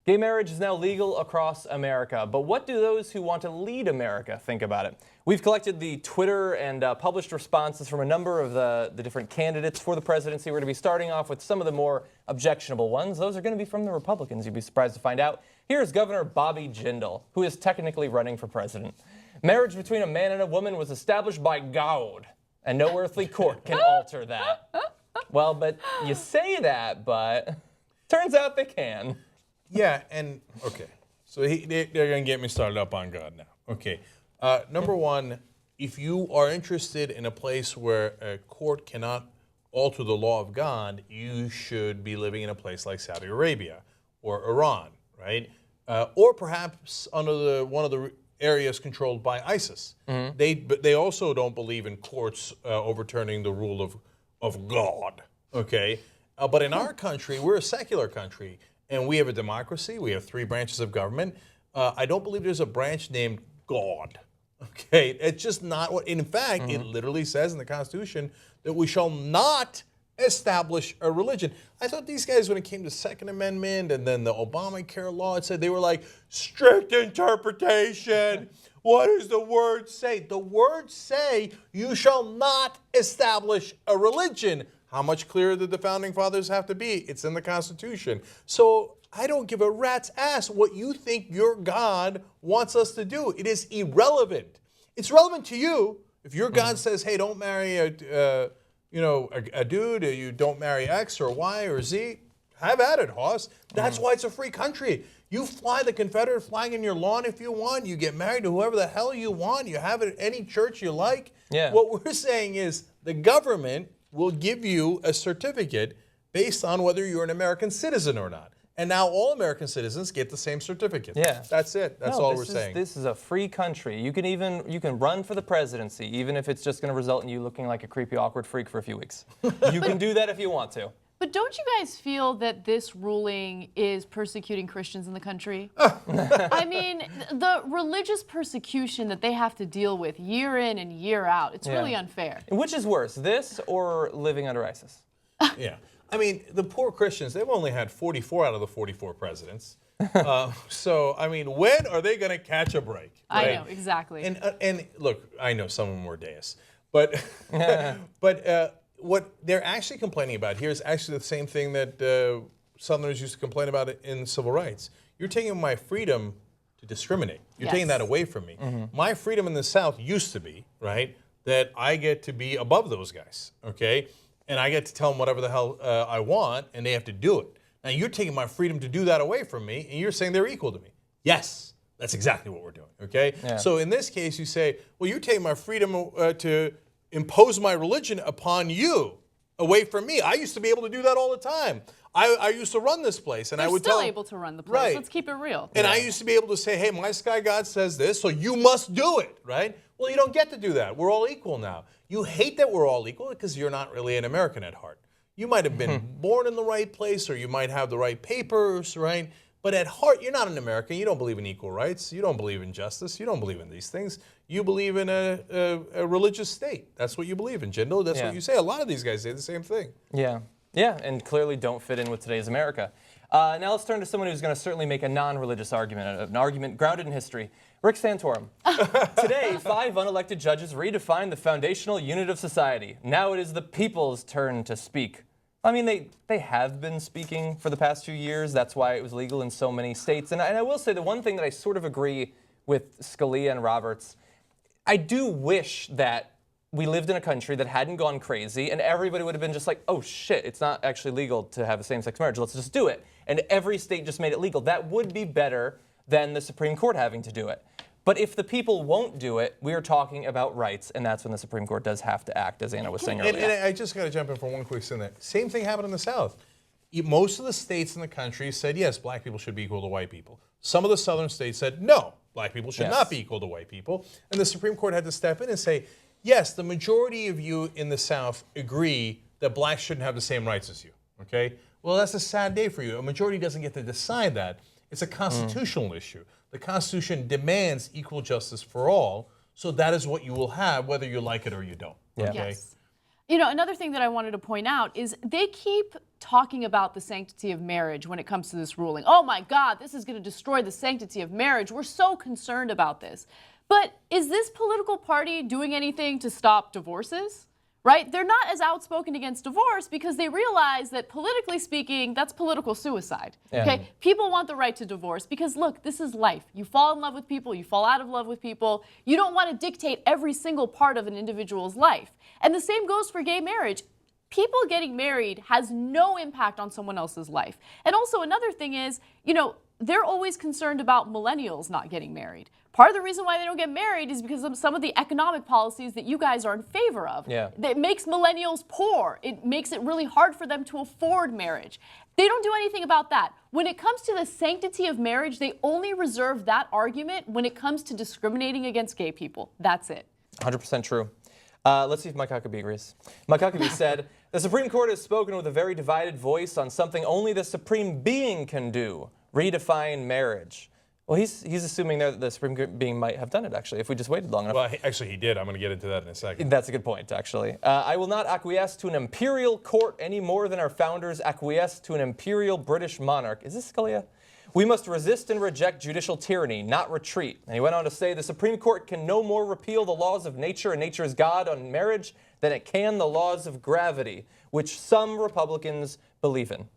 Gay marriage is now legal across America, but what do those who want to lead America think about it? We've collected the Twitter and published responses from a number of the different candidates for the presidency. We're going to be starting off with some of the more objectionable ones. Those are going to be from the Republicans, you'd be surprised to find out. Here's Governor Bobby Jindal, who is technically running for president. Marriage between a man and a woman was established by God, and no earthly court can alter that. Well, but you say that, but turns out they can. Yeah, and okay, so they're going to get me started up on God now. Okay, number one, if you are interested in a place where a court cannot alter the law of God, you should be living in a place like Saudi Arabia or Iran, right? Or perhaps under one of the areas controlled by ISIS. They also don't believe in courts overturning the rule of God, okay? But in our country, we're a secular country. And we have a democracy. We have 3 branches of government. I don't believe there's a branch named God. Okay, it's just not what. In fact, it literally says in the Constitution that we shall not establish a religion. I thought these guys, when it came to Second Amendment and then the Obamacare law, it said they were like strict interpretation. What does the word say? The words say you shall not establish a religion. How much clearer did the Founding Fathers have to be? It's in the Constitution. So I don't give a rat's ass what you think your God wants us to do. It is irrelevant. It's relevant to you. If your God says, hey, don't marry a dude, you don't marry X or Y or Z, have at it, Hoss. That's why it's a free country. You fly the Confederate flag in your lawn if you want. You get married to whoever the hell you want. You have it at any church you like. Yeah. What we're saying is the government will give you a certificate based on whether you're an American citizen or not. And now all American citizens get the same certificate. Yeah. That's it. That's all we're saying. This is a free country. You can run for the presidency, even if it's just going to result in you looking like a creepy, awkward freak for a few weeks. You can do that if you want to. But don't you guys feel that this ruling is persecuting Christians in the country? I mean, the religious persecution that they have to deal with year in and year out, it's really unfair. Which is worse, this or living under ISIS? Yeah. I mean, the poor Christians, they've only had 44 out of the 44 presidents. So, I mean, when are they going to catch a break? Right? I know, exactly. And look, I know some of them were deists, but what they're actually complaining about here is actually the same thing that Southerners used to complain about in civil rights. You're taking my freedom to discriminate. You're taking that away from me. My freedom in the South used to be, right, that I get to be above those guys, okay? And I get to tell them whatever the hell I want, and they have to do it. Now, you're taking my freedom to do that away from me, and you're saying they're equal to me. Yes, that's exactly what we're doing, okay? Yeah. So in this case, you say, well, you're taking my freedom to impose my religion upon you away from me. I used to be able to do that all the time. I used to run this place, and I would still able to run the place. Right. Let's keep it real. And I used to be able to say, hey, my sky God says this, so you must do it, right? Well, you don't get to do that. We're all equal now. You hate that we're all equal because you're not really an American at heart. You might have been born in the right place, or you might have the right papers, right? But at heart, you're not an American. You don't believe in equal rights. You don't believe in justice. You don't believe in these things. You believe in a religious state. That's what you believe in, Jindal. That's what you say. A lot of these guys say the same thing. Yeah. Yeah, and clearly don't fit in with today's America. Now let's turn to someone who's going to certainly make a non-religious argument, an argument grounded in history. Rick Santorum. Today, 5 unelected judges redefined the foundational unit of society. Now it is the people's turn to speak. I mean, they have been speaking for the past few years. That's why it was legal in so many states. And I will say the one thing that I sort of agree with Scalia and Roberts, I do wish that we lived in a country that hadn't gone crazy and everybody would have been just like, oh shit, it's not actually legal to have a same-sex marriage. Let's just do it. And every state just made it legal. That would be better than the Supreme Court having to do it. But if the people won't do it, we're talking about rights, and that's when the Supreme Court does have to act, as Anna was saying earlier. And I just got to jump in for one quick thing there. Same thing happened in the South. Most of the states in the country said, yes, black people should be equal to white people. Some of the southern states said, no, black people should not be equal to white people. And the Supreme Court had to step in and say, yes, the majority of you in the South agree that blacks shouldn't have the same rights as you, okay? Well, that's a sad day for you. A majority doesn't get to decide that. It's a constitutional issue. The Constitution demands equal justice for all, so that is what you will have, whether you like it or you don't. Yeah. Okay? Yes. You know, another thing that I wanted to point out is they keep talking about the sanctity of marriage when it comes to this ruling. Oh my God, this is going to destroy the sanctity of marriage. We're so concerned about this. But is this political party doing anything to stop divorces? Right? They're not as outspoken against divorce because they realize that politically speaking, that's political suicide. Yeah. Okay? People want the right to divorce because look, this is life. You fall in love with people, you fall out of love with people. You don't want to dictate every single part of an individual's life. And the same goes for gay marriage. People getting married has no impact on someone else's life. And also another thing is, you know, they're always concerned about millennials not getting married. Part of the reason why they don't get married is because of some of the economic policies that you guys are in favor of. Yeah. It makes millennials poor. It makes it really hard for them to afford marriage. They don't do anything about that. When it comes to the sanctity of marriage, they only reserve that argument when it comes to discriminating against gay people. That's it. 100% true. Let's see if Mike Huckabee agrees. Mike Huckabee said, the Supreme Court has spoken with a very divided voice on something only the supreme being can do, redefine marriage. Well, he's assuming there that the supreme being might have done it, actually, if we just waited long enough. Well, actually, he did. I'm going to get into that in a second. That's a good point, actually. I will not acquiesce to an imperial court any more than our founders acquiesced to an imperial British monarch. Is this Scalia? We must resist and reject judicial tyranny, not retreat. And he went on to say, the Supreme Court can no more repeal the laws of nature and nature's God on marriage than it can the laws of gravity, which some Republicans believe in.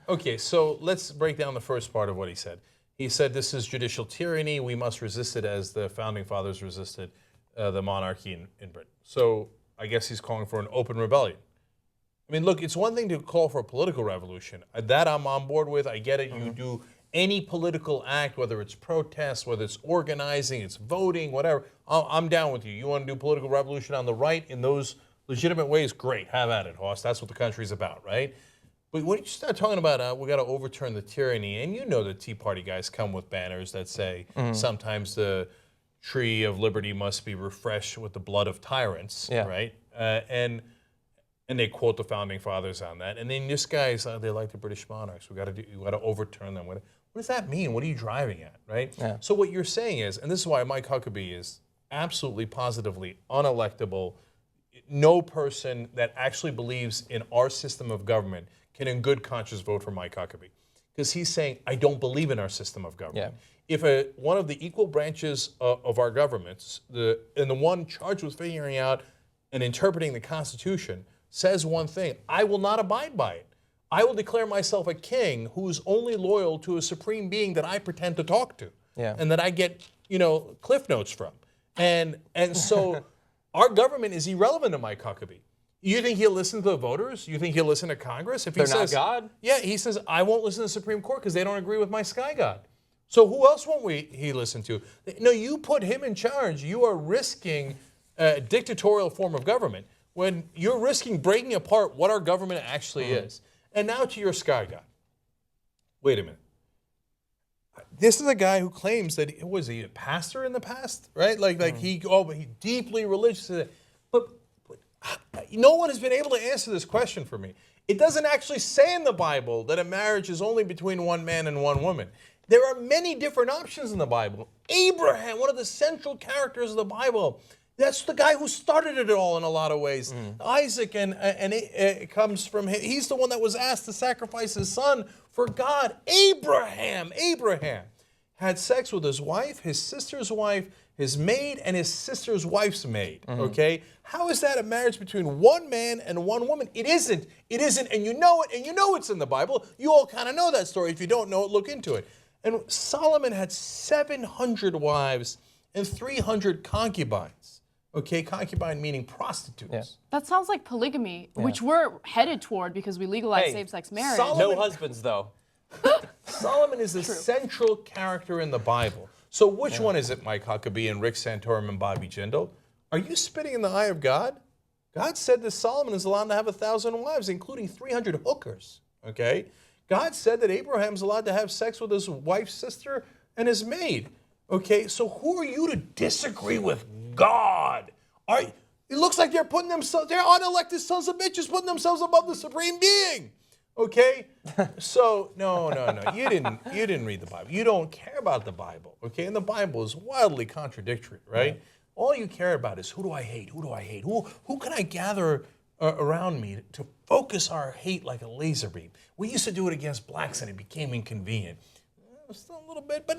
Okay, so let's break down the first part of what he said. He said this is judicial tyranny. We must resist it as the founding fathers resisted the monarchy in Britain. So I guess he's calling for an open rebellion. I mean, look, it's one thing to call for a political revolution. That I'm on board with. I get it. You do any political act, whether it's protest, whether it's organizing, it's voting, whatever. I'm down with you. You want to do political revolution on the right in those legitimate ways? Great. Have at it, Hoss. That's what the country's about, right? But when you start talking about we got to overturn the tyranny, and you know the Tea Party guys come with banners that say sometimes the tree of liberty must be refreshed with the blood of tyrants, right? And they quote the founding fathers on that. And then this guy's they like the British monarchs. We got to overturn them. What does that mean? What are you driving at, right? Yeah. So what you're saying is, and this is why Mike Huckabee is absolutely positively unelectable. No person that actually believes in our system of government can in good conscience vote for Mike Huckabee. Because he's saying, I don't believe in our system of government. Yeah. If one of the equal branches of our governments, the one charged with figuring out and interpreting the Constitution, says one thing, I will not abide by it. I will declare myself a king who is only loyal to a supreme being that I pretend to talk to. And that I get, cliff notes from. And so our government is irrelevant to Mike Huckabee. You think he'll listen to the voters? You think he'll listen to Congress? If they're not God? Yeah, he says, I won't listen to the Supreme Court because they don't agree with my sky God. So who else won't he listen to? No, you put him in charge. You are risking a dictatorial form of government when you're risking breaking apart what our government actually is. And now to your sky God. Wait a minute. This is a guy who claims that, was he a pastor in the past? Right? But he deeply religious. But no one has been able to answer this question for me. It doesn't actually say in the Bible that a marriage is only between one man and one woman. There are many different options in the Bible. Abraham, one of the central characters of the Bible, that's the guy who started it all in a lot of ways. Isaac, and it comes from him. He's the one that was asked to sacrifice his son for God. Abraham had sex with his wife, his sister's wife, his maid, and his sister's wife's maid, okay? How is that a marriage between one man and one woman? It isn't, and you know it, and you know it's in the Bible. You all kind of know that story. If you don't know it, look into it. And Solomon had 700 wives and 300 concubines, okay? Concubine meaning prostitutes. Yeah. That sounds like polygamy, which we're headed toward because we legalize same-sex marriage. No husbands, though. Solomon is a central character in the Bible. So which one is it, Mike Huckabee and Rick Santorum and Bobby Jindal? Are you spitting in the eye of God? God said that Solomon is allowed to have 1,000 wives, including 300 hookers, okay? God said that Abraham's allowed to have sex with his wife's sister and his maid, okay? So who are you to disagree with God? It looks like they're unelected sons of bitches putting themselves above the supreme being. Okay, so no, you didn't read the Bible. You don't care about the Bible, okay? And the Bible is wildly contradictory, right? all you care about is who do I hate? Who do I hate? Who can I gather around me to focus our hate like a laser beam? We used to do it against blacks, and it became inconvenient. Still a little bit, but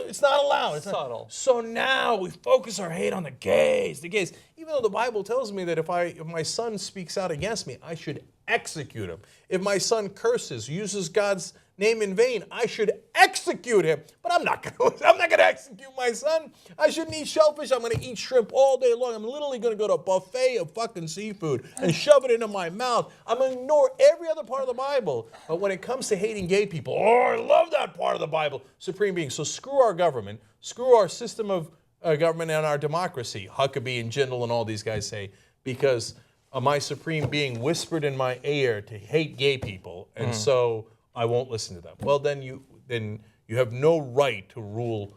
it's not allowed. It's subtle. So now we focus our hate on the gays. The gays, even though the Bible tells me that if my son speaks out against me, I should execute him. If my son curses, uses God's name in vain, I should execute him. But I'm not going to execute my son. I shouldn't eat shellfish. I'm going to eat shrimp all day long. I'm literally going to go to a buffet of fucking seafood and shove it into my mouth. I'm going to ignore every other part of the Bible. But when it comes to hating gay people, oh, I love that part of the Bible. Supreme being. So screw our government. Screw our system of government and our democracy. Huckabee and Jindal and all these guys say, because my supreme being whispered in my ear to hate gay people, and so I won't listen to them. Well, then you have no right to rule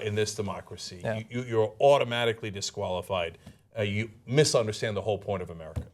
in this democracy. Yeah. You're automatically disqualified. You misunderstand the whole point of America.